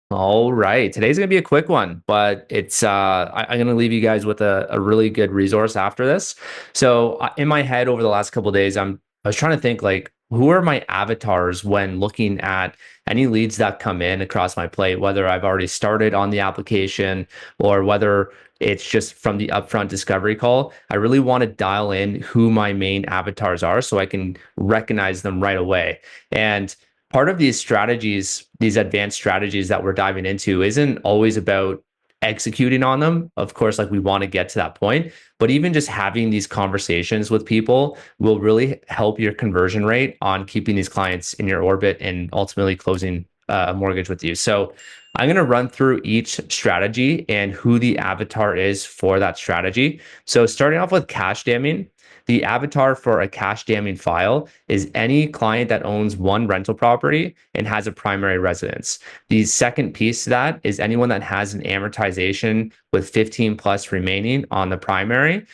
All right. Today's gonna be a quick one, but I'm gonna leave you guys with a really good resource after this. So in my head over the last couple of days, I was trying to think like who are my avatars when looking at any leads that come in across my plate, whether I've already started on the application or whether it's just from the upfront discovery call. I really want to dial in who my main avatars are so I can recognize them right away. And part of these strategies, these advanced strategies that we're diving into, isn't always about executing on them. Of course, like we want to get to that point, but even just having these conversations with people will really help your conversion rate on keeping these clients in your orbit and ultimately closing a mortgage with you. So I'm going to run through each strategy and who the avatar is for that strategy. So starting off with cash damming, the avatar for a cash damming file is any client that owns one rental property and has a primary residence. The second piece to that is anyone that has an amortization with 15 plus remaining on the primary.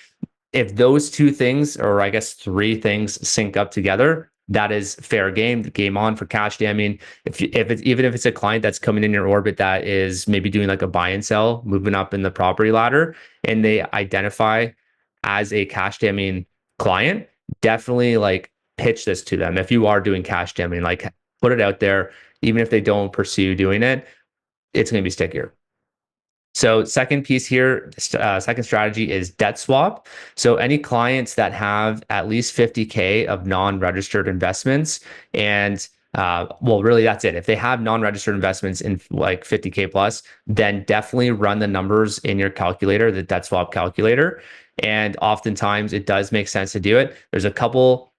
If those two things, or I guess three things, sync up together, that is fair game. Game on for cash damming. If it's even if it's a client that's coming in your orbit that is maybe doing like a buy and sell, moving up in the property ladder, and they identify as a cash damming client, definitely like pitch this to them. If you are doing cash damming, like put it out there. Even if they don't pursue doing it, it's going to be stickier. So second piece here, second strategy is debt swap. So any clients that have at least 50K of non-registered investments and well, really that's it. If they have non-registered investments in like 50K plus, then definitely run the numbers in your calculator, the debt swap calculator. And oftentimes it does make sense to do it. There's a couple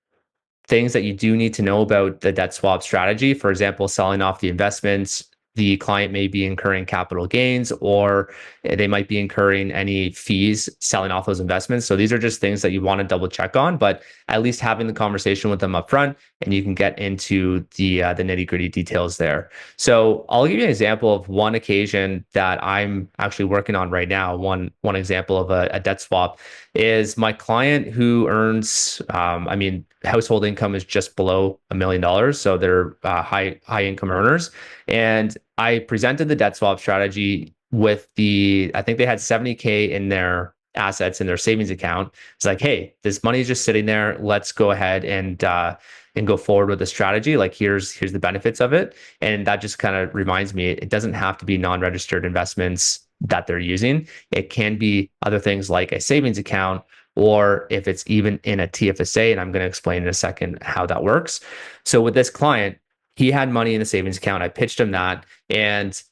things that you do need to know about the debt swap strategy. For example, selling off the investments, the client may be incurring capital gains or they might be incurring any fees selling off those investments. So these are just things that you want to double check on, but at least having the conversation with them up front and you can get into the nitty gritty details there. So I'll give you an example of one occasion that I'm actually working on right now. One example of a debt swap is my client who earns, I mean, household income is just below $1 million, so they're high income earners. And I presented the debt swap strategy with I think they had 70K in their assets in their savings account. It's like, hey, this money is just sitting there. Let's go ahead and go forward with the strategy. Like here's the benefits of it. And that just kind of reminds me, it doesn't have to be non-registered investments that they're using. It can be other things like a savings account, or if it's even in a TFSA, and I'm going to explain in a second how that works. So with this client, he had money in the savings account. I pitched him that. And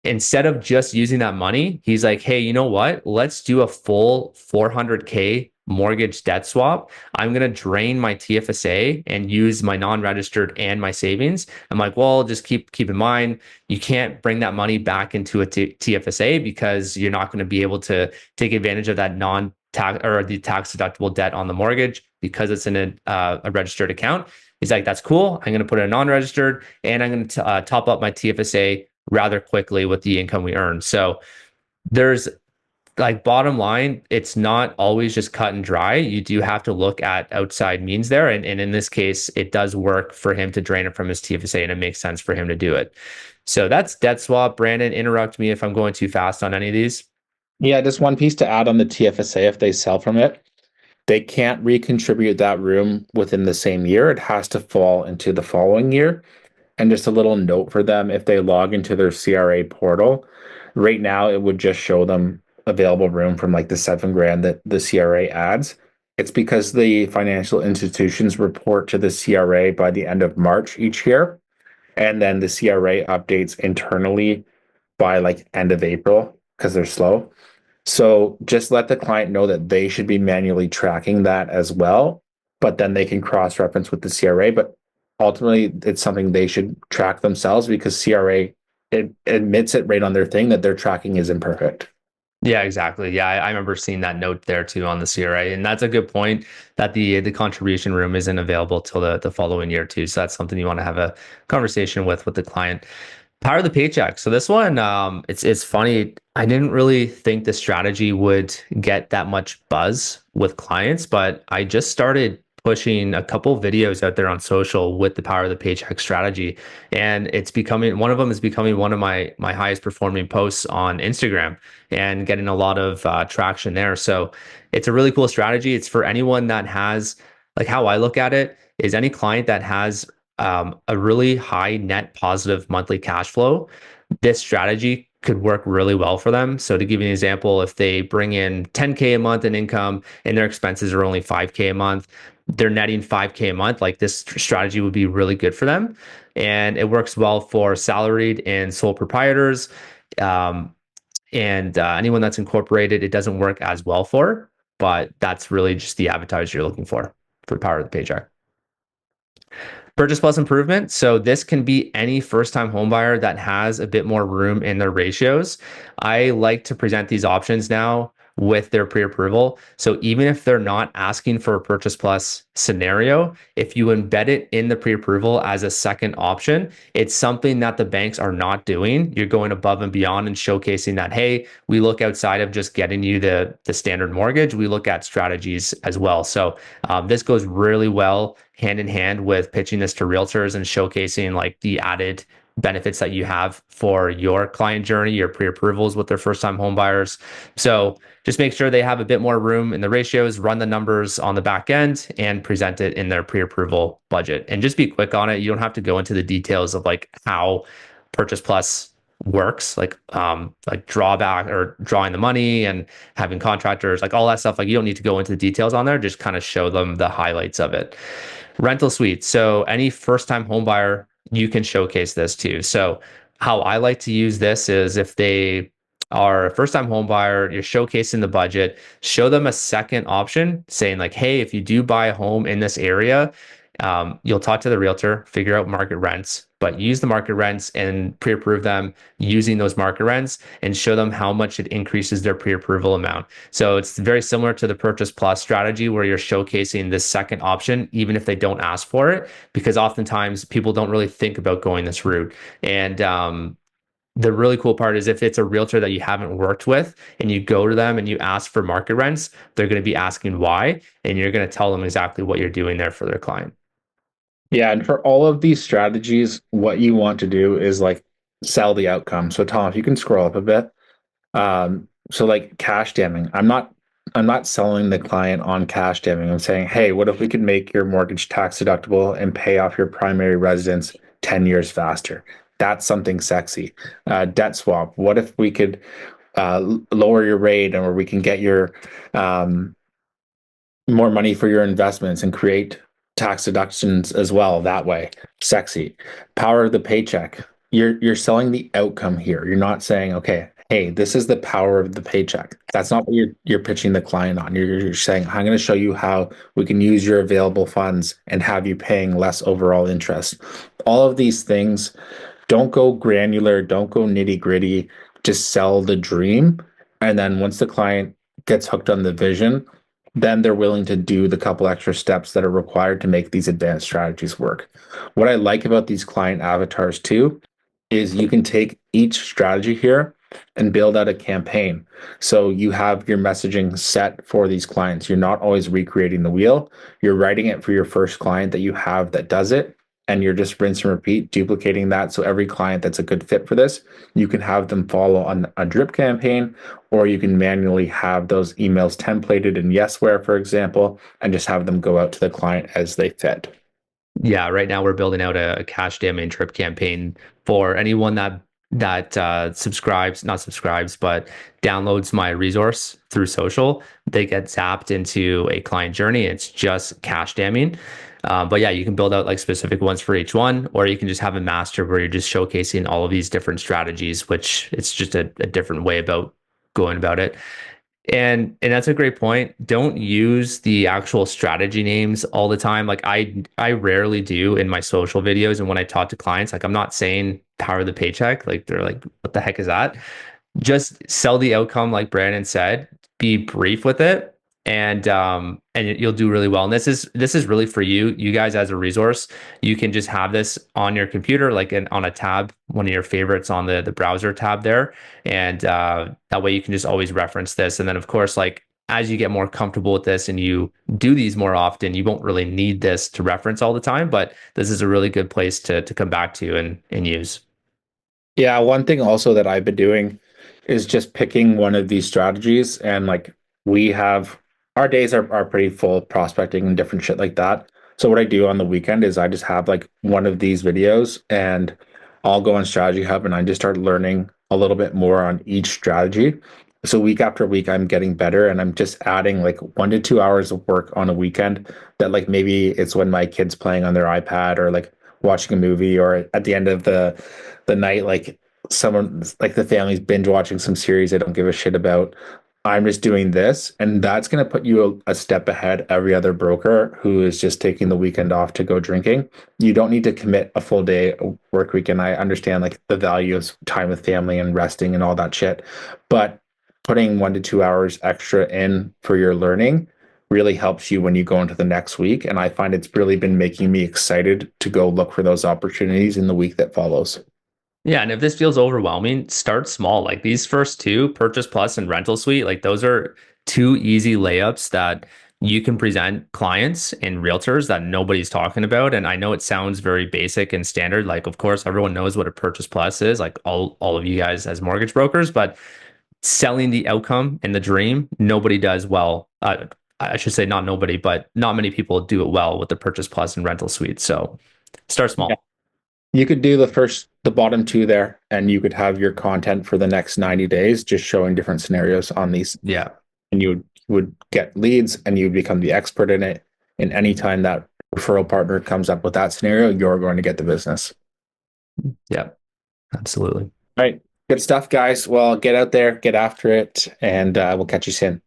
instead of just using that money, he's like, hey, you know what? Let's do a full 400K mortgage debt swap. I'm going to drain my TFSA and use my non-registered and my savings. I'm like, well, just keep in mind, you can't bring that money back into a TFSA because you're not going to be able to take advantage of that non-tax or the tax deductible debt on the mortgage because it's in a registered account. He's like, that's cool. I'm going to put it in non-registered and I'm going to top up my TFSA rather quickly with the income we earn. So there's like bottom line, it's not always just cut and dry. You do have to look at outside means there. And in this case, it does work for him to drain it from his TFSA and it makes sense for him to do it. So that's debt swap. Brandon, interrupt me if I'm going too fast on any of these. Yeah, just one piece to add on the TFSA if they sell from it. They can't recontribute that room within the same year. It has to fall into the following year. And just a little note for them if they log into their CRA portal, right now it would just show them available room from like the 7 grand that the CRA adds. It's because the financial institutions report to the CRA by the end of March each year. And then the CRA updates internally by like end of April because they're slow. So just let the client know that they should be manually tracking that as well, but then they can cross-reference with the CRA. But ultimately, it's something they should track themselves because CRA it admits it right on their thing that their tracking is imperfect. Yeah, exactly. Yeah, I remember seeing that note there too on the CRA, and that's a good point that the contribution room isn't available till the following year too. So that's something you want to have a conversation with the client. Power of the paycheck. So this one, it's funny. I didn't really think the strategy would get that much buzz with clients, but I just started pushing a couple videos out there on social with the power of the paycheck strategy, and it's becoming one of them is becoming one of my highest performing posts on Instagram and getting a lot of traction there. So it's a really cool strategy. It's for anyone that has, like, how I look at it is any client that has a really high net positive monthly cash flow, this strategy could work really well for them. So to give you an example, if they bring in 10K a month in income and their expenses are only 5K a month, they're netting 5K a month, like this strategy would be really good for them. And it works well for salaried and sole proprietors. Um, and anyone that's incorporated, it doesn't work as well for, but that's really just the avatars you're looking for the power of the paycheck. Purchase plus improvement. So this can be any first-time homebuyer that has a bit more room in their ratios. I like to present these options now with their pre-approval. So even if they're not asking for a purchase plus scenario, if you embed it in the pre-approval as a second option, it's something that the banks are not doing. You're going above and beyond and showcasing that, hey, we look outside of just getting you the standard mortgage. We look at strategies as well. So this goes really well hand in hand with pitching this to realtors and showcasing like the added benefits that you have for your client journey, your pre-approvals with their first-time home buyers. So just make sure they have a bit more room in the ratios, run the numbers on the back end, and present it in their pre-approval budget. And just be quick on it. You don't have to go into the details of like how Purchase Plus works, like drawback or drawing the money and having contractors, like all that stuff. Like you don't need to go into the details on there. Just kind of show them the highlights of it. Rental suite. So any first-time home buyer, you can showcase this too. So how I like to use this is if they are a first-time home buyer, you're showcasing the budget, show them a second option saying like, hey, if you do buy a home in this area, you'll talk to the realtor, figure out market rents, but use the market rents and pre-approve them using those market rents and show them how much it increases their pre-approval amount. So it's very similar to the purchase plus strategy where you're showcasing this second option, even if they don't ask for it, because oftentimes people don't really think about going this route. And the really cool part is if it's a realtor that you haven't worked with and you go to them and you ask for market rents, they're going to be asking why, and you're going to tell them exactly what you're doing there for their client. Yeah, and for all of these strategies, what you want to do is like sell the outcome. So Tom, if you can scroll up a bit. So like cash damming, I'm not selling the client on cash damming. I'm saying, hey, what if we could make your mortgage tax deductible and pay off your primary residence 10 years faster? That's something sexy. Debt swap. What if we could lower your rate or we can get your more money for your investments and create tax deductions as well that way. Sexy. Power of the paycheck. You're selling the outcome here. You're not saying, okay, hey, this is the power of the paycheck. That's not what you're pitching the client on. You're saying, I'm going to show you how we can use your available funds and have you paying less overall interest. All of these things, don't go granular, don't go nitty gritty, just sell the dream. And then once the client gets hooked on the vision, then they're willing to do the couple extra steps that are required to make these advanced strategies work. What I like about these client avatars too is you can take each strategy here and build out a campaign. So you have your messaging set for these clients. You're not always recreating the wheel. You're writing it for your first client that you have that does it. And you're just rinse and repeat, duplicating that. So every client that's a good fit for this, you can have them follow on a drip campaign, or you can manually have those emails templated in Yesware, for example, and just have them go out to the client as they fit. Yeah, right now we're building out a cash damage trip campaign for anyone that subscribes, not subscribes, but downloads my resource through social. They get zapped into a client journey. It's just cash damming. But yeah, you can build out like specific ones for each one, or you can just have a master where you're just showcasing all of these different strategies, which it's just a different way about going about it. And that's a great point. Don't use the actual strategy names all the time. Like I rarely do in my social videos and when I talk to clients, like I'm not saying power of the paycheck. Like they're like, what the heck is that? Just sell the outcome like Brandon said, be brief with it, and you'll do really well. And this is really for you guys as a resource. You can just have this on your computer like on a tab, one of your favorites on the browser tab there, and that way you can just always reference this. And then of course like as you get more comfortable with this and you do these more often, you won't really need this to reference all the time, but this is a really good place to come back to and use. Yeah, one thing also that I've been doing is just picking one of these strategies and like we have our days are pretty full of prospecting and different shit like that. So what I do on the weekend is I just have like one of these videos and I'll go on Strategy Hub and I just start learning a little bit more on each strategy. So week after week I'm getting better and I'm just adding like 1 to 2 hours of work on a weekend that like maybe it's when my kid's playing on their iPad or like watching a movie or at the end of the night, like someone like the family's binge watching some series they don't give a shit about. I'm just doing this, and that's going to put you a step ahead every other broker who is just taking the weekend off to go drinking. You don't need to commit a full day work weekend. I understand like the value of time with family and resting and all that shit, but putting 1 to 2 hours extra in for your learning really helps you when you go into the next week. And I find it's really been making me excited to go look for those opportunities in the week that follows. Yeah, and if this feels overwhelming, start small. Like these first two, Purchase Plus and Rental Suite, like those are two easy layups that you can present clients and realtors that nobody's talking about. And I know it sounds very basic and standard. Like, of course, everyone knows what a Purchase Plus is, like all of you guys as mortgage brokers, but selling the outcome and the dream, nobody does well. I should say not nobody, but not many people do it well with the Purchase Plus and Rental Suite. So start Yeah. small. You could do the bottom two there, and you could have your content for the next 90 days, just showing different scenarios on these. Yeah. And you would get leads and you'd become the expert in it. And anytime that referral partner comes up with that scenario, you're going to get the business. Yeah. Absolutely. All right. Good stuff, guys. Well, get out there, get after it, and we'll catch you soon.